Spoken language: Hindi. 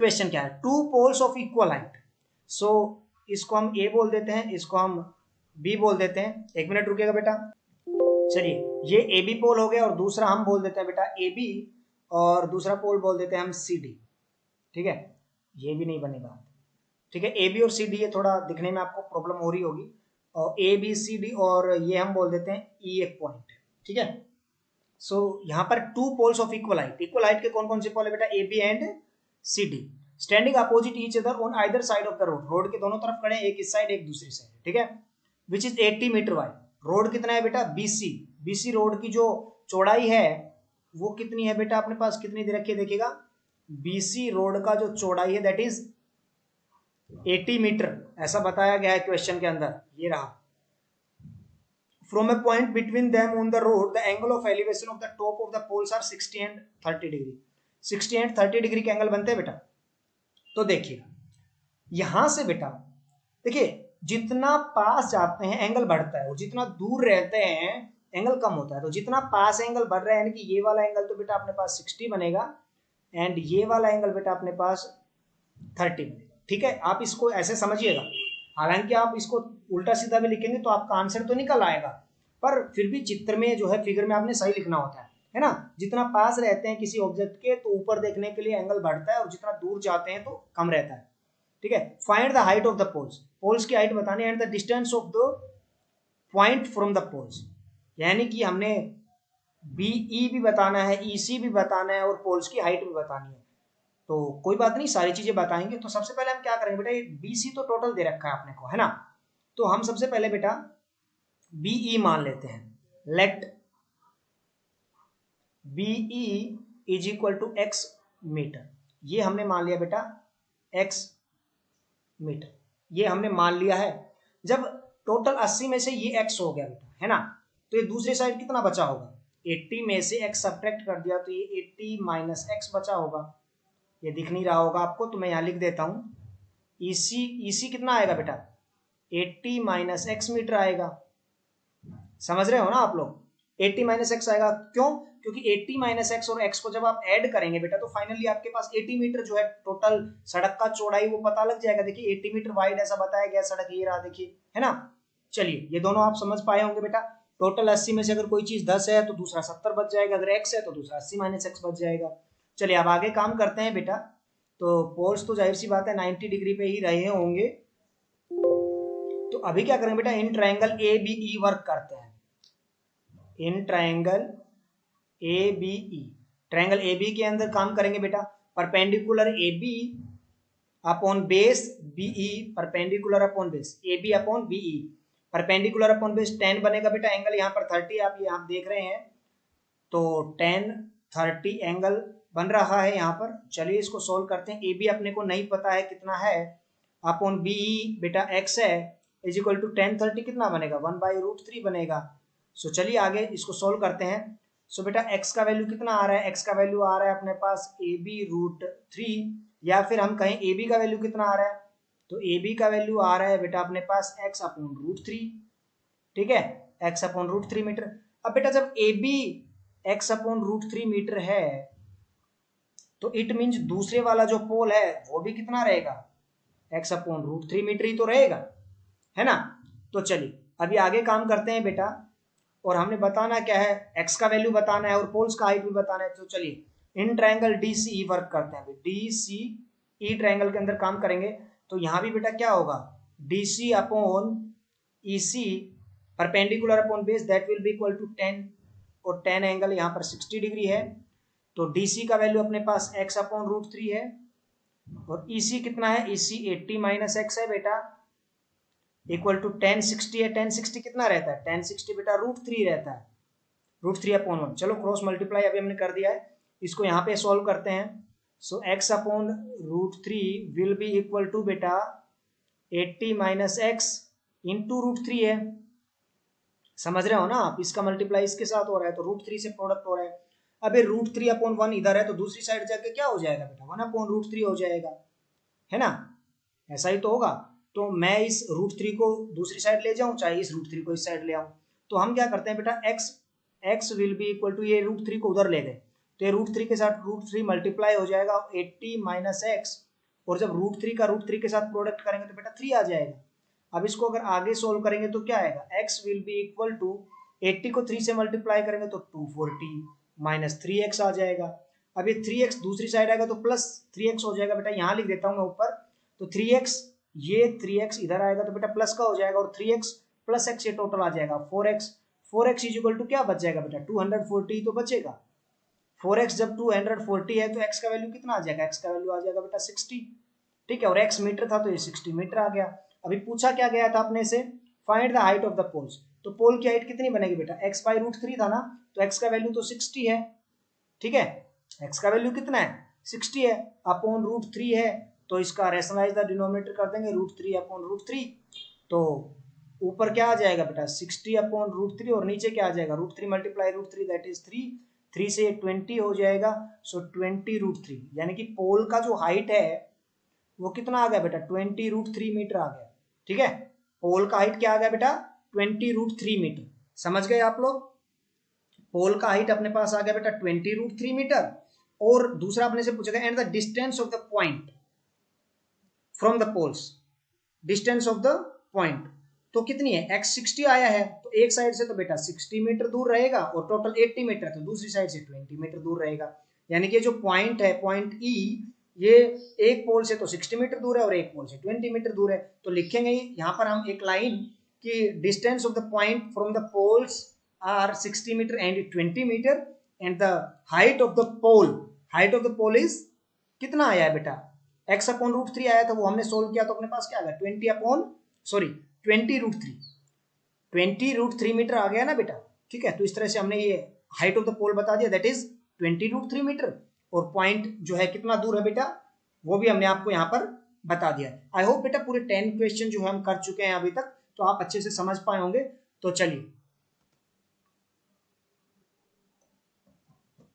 क्वेश्चन क्या है, two poles of equal height. So इसको हम ए बोल देते हैं, इसको हम बी बोल देते हैं। एक मिनट रुकेगा बेटा। चलिए, ये ए बी पोल हो गया और दूसरा हम बोल देते हैं बेटा ए बी, और दूसरा पोल बोल देते हैं हम सी डी। ठीक है, ये भी नहीं बनेगा। ठीक है, ए बी और सी डी, ये थोड़ा दिखने में आपको प्रॉब्लम हो रही होगी। और ए बी सी डी, और ये हम बोल देते हैं ई एक पॉइंट। ठीक है, सो यहाँ पर two poles of equal height. Equal height के कौन कौन से पोल है बेटा, A B and C D, standing opposite each other on either side of the road. Road के दोनों तरफ खड़े हैं, एक इस साइड एक दूसरी साइड। ठीक है, which is 80 metre wide. Road कितना है बेटा, बीसी। बीसी रोड की जो चौड़ाई है वो कितनी है बेटा, अपने पास कितनी दे रखी है, देखिएगा। बीसी रोड का जो चौड़ाई है दैट इज 80 मीटर, ऐसा बताया गया है क्वेश्चन के अंदर। ये रहा, from a point between them on the road the angle of elevation of the top of the poles are 60 and 30 degree. 60 and 30 degree के एंगल बनते हैं बेटा। तो देखिए यहां से बेटा, देखिए जितना पास जाते हैं एंगल बढ़ता है, और जितना दूर रहते हैं एंगल कम होता है। तो जितना पास एंगल बढ़ रहा है, यानी कि ये वाला एंगल तो बेटा अपने पास 60 बनेगा, एंड ये वाला एंगल बेटा अपने पास 30 बनेगा। ठीक है, आप इसको ऐसे समझिएगा। हालांकि आप इसको उल्टा सीधा भी लिखेंगे तो आपका आंसर तो निकल आएगा, पर फिर भी चित्र में जो है, फिगर में आपने सही लिखना होता है ना। जितना पास रहते हैं किसी ऑब्जेक्ट के तो ऊपर देखने के लिए एंगल बढ़ता है, और जितना दूर जाते हैं तो कम रहता है। ठीक है, find the height of the poles. Poles की हाइट बतानी है, and the distance of the point from the poles. यानी कि हमने बीई भी बताना है, ईसी भी बताना है, और पोल्स की हाइट भी बतानी है। तो कोई बात नहीं, सारी चीजें बताएंगे। तो सबसे पहले हम क्या करेंगे बेटा, ये बीसी तो टोटल दे रखा है आपने को, है ना। तो हम सबसे पहले बेटा बीई मान लेते हैं। Let BE is equal to x metre. ये हमने मान लिया बेटा एक्स मीटर, ये हमने मान लिया है। जब टोटल 80 में से ये एक्स हो गया बेटा, है ना, तो ये दूसरी साइड कितना बचा होगा, 80 में से एक्स सब्ट्रैक्ट कर दिया तो ये 80 माइनस एक्स बचा होगा। ये दिख नहीं रहा होगा आपको, तो मैं यहाँ लिख देता हूँ। ईसी कितना आएगा बेटा, 80 माइनस एक्स मीटर आएगा। समझ रहे हो ना आप लोग, 80 माइनस एक्स आएगा। क्यों, क्योंकि 80 माइनस एक्स और एक्स को जब आप ऐड करेंगे बेटा, तो फाइनली आपके पास 80 मीटर जो है टोटल सड़क का चौड़ाई वो पता लग जाएगा। देखिए 80 मीटर वाइड ऐसा बताया गया सड़क, ये रहा देखिए, है ना। चलिए, ये दोनों आप समझ पाए होंगे बेटा। टोटल 80 में से अगर कोई चीज 10 है तो दूसरा 70 बच जाएगा, अगर एक्स है तो दूसरा 80 माइनस एक्स बच जाएगा। चलिए अब आगे काम करते हैं बेटा। तो पोल्स तो जाहिर सी बात है 90 डिग्री पे ही रहे होंगे। तो अभी क्या करेंगे बेटा, in triangle A B E work करते हैं। In triangle A B E, triangle A B के अंदर काम करेंगे बेटा। Perpendicular A B upon base BE, perpendicular upon base A B upon BE, perpendicular upon base 10 बनेगा बेटा। एंगल यहाँ पर 30 आप यहाँ देख रहे हैं, तो 10 30 एंगल बन रहा है यहाँ पर। चलिए इसको सोल्व करते हैं। ए बी अपने को नहीं पता है कितना है, अपॉन बीई बेटा एक्स है, इज इक्वल टू 10 30 कितना बनेगा, 1/√3 बनेगा। सो चलिए आगे इसको सोल्व करते हैं। सो बेटा एक्स का वैल्यू कितना आ रहा है, एक्स का वैल्यू आ रहा है अपने पास ए बी √3, या फिर हम कहें ए बी का वैल्यू कितना आ रहा है, तो ए बी का वैल्यू आ रहा है बेटा अपने पास एक्स अपॉन √3। ठीक है, एक्स अपॉन √3 मीटर। अब बेटा जब A B x upon √3 metre है, तो इट मीन्स दूसरे वाला जो पोल है वो भी कितना रहेगा, एक्स अपॉन √3 मीटर ही तो रहेगा, है ना। तो चलिए अभी आगे काम करते हैं बेटा, और हमने बताना क्या है, एक्स का वैल्यू बताना है और पोल्स का हाइट भी बताना है। तो चलिए in triangle D C E work करते हैं। डी सी ई ट्रायंगल के अंदर काम करेंगे, तो यहां भी बेटा क्या होगा, D C upon E C perpendicular upon base that will be equal to 10, और 10 एंगल यहाँ पर 60 डिग्री है। तो डी सी का वैल्यू अपने पास एक्स अपॉन √3 है, और ई सी कितना है, ई सी 80 माइनस एक्स है बेटा, इक्वल टू 10 60 है। 10 60 कितना रहता है, 10 60 बेटा √3 रहता है, √3 अपॉन 1। चलो क्रॉस मल्टीप्लाई अभी हमने कर दिया है, इसको यहाँ पे सॉल्व करते हैं। So X upon √3 will be equal to बेटा 80 माइनस एक्स इंटू √3 है। समझ रहे हो ना आप, इसका मल्टीप्लाई इसके साथ हो रहा है तो √3 से प्रोडक्ट हो रहा है। अब ये √3 अपॉन 1 इधर है, तो दूसरी साइड जाके क्या हो जाएगा बेटा, 1 अपॉन √3 हो जाएगा, है ना। ऐसा ही तो होगा। तो मैं इस √3 को दूसरी साइड ले जाऊं, चाहे इस √3 को इस साइड ले आऊं, तो हम क्या करते हैं बेटा, x will be equal to, ये √3 को उधर ले गए तो ये √3 के साथ √3 मल्टीप्लाई हो जाएगा, 80 माइनस एक्स और जब √3 का √3 के साथ प्रोडक्ट करेंगे तो बेटा 3 आ जाएगा। अब इसको अगर आगे सोल्व करेंगे तो क्या आएगा, x will be equal to 80 को 3 से मल्टीप्लाई करेंगे तो 240 माइनस 3x आ जाएगा। अब ये 3x दूसरी साइड आएगा तो प्लस 3x हो जाएगा बेटा, यहाँ लिख देता हूँ मैं ऊपर, तो 3x, ये 3x इधर आएगा तो बेटा प्लस का हो जाएगा, और 3x प्लस x ये टोटल आ जाएगा 4x इज इक्वल टू क्या बच जाएगा बेटा 240 तो बचेगा। 4x जब 240 है तो x का वैल्यू कितना आ जाएगा, x का वैल्यू आ जाएगा बेटा 60, ठीक है, और x मीटर था तो ये 60 मीटर आ गया। अभी पूछा क्या गया था अपने से, find the height of the poles, तो पोल की हाइट कितनी बनेगी बेटा, x बाई √3 था ना, तो x का वैल्यू तो 60 है, ठीक है, x का वैल्यू कितना है 60 है, अपॉन √3 है, तो इसका रेशनलाइज द डिनोमिनेटर कर देंगे √3 अपॉन √3, तो ऊपर क्या आ जाएगा बेटा 60 अपॉन √3 और नीचे क्या आ जाएगा √3 मल्टीप्लाई √3 दैट इज 3 से 20 हो जाएगा, सो 20 √3, यानी कि पोल का जो हाइट है वो कितना आ गया बेटा 20 √3 मीटर आ गया, ठीक है, पोल का हाइट क्या आ गया बेटा 20 √3 मीटर, समझ गए आप लोग। पोल का हाइट अपने पास आ गया बेटा 20 √3 मीटर, और दूसरा अपने से पूछेगा and the distance of the point from the poles, distance of the point तो कितनी है, x 60 आया है तो एक साइड से तो बेटा 60 मीटर दूर रहेगा, और टोटल 80 मीटर तो दूसरी साइड से 20 मीटर दूर रहेगा, यानी कि जो पॉइंट है पॉइंट E, ये एक पोल से तो 60 मीटर दूर है और एक पोल से 20 मीटर दूर है, तो लिखेंगे यहाँ पर हम एक लाइन कि distance of the point from the poles are 60 metre and 20 metre and the height of the pole is कितना आया है बेटा, x अपॉन √3 आया था, वो हमने सोल्व किया तो अपने पास क्या आ गया 20 √3 मीटर आ गया ना बेटा, ठीक है, तो इस तरह से हमने ये हाइट ऑफ द पोल बता दिया दैट इज 20 √3 मीटर, और पॉइंट जो है कितना दूर है बेटा वो भी हमने आपको यहाँ पर बता दिया। आई होप बेटा पूरे 10 क्वेश्चन जो है हम कर चुके हैं अभी तक, तो आप अच्छे से समझ पाए होंगे। तो चलिए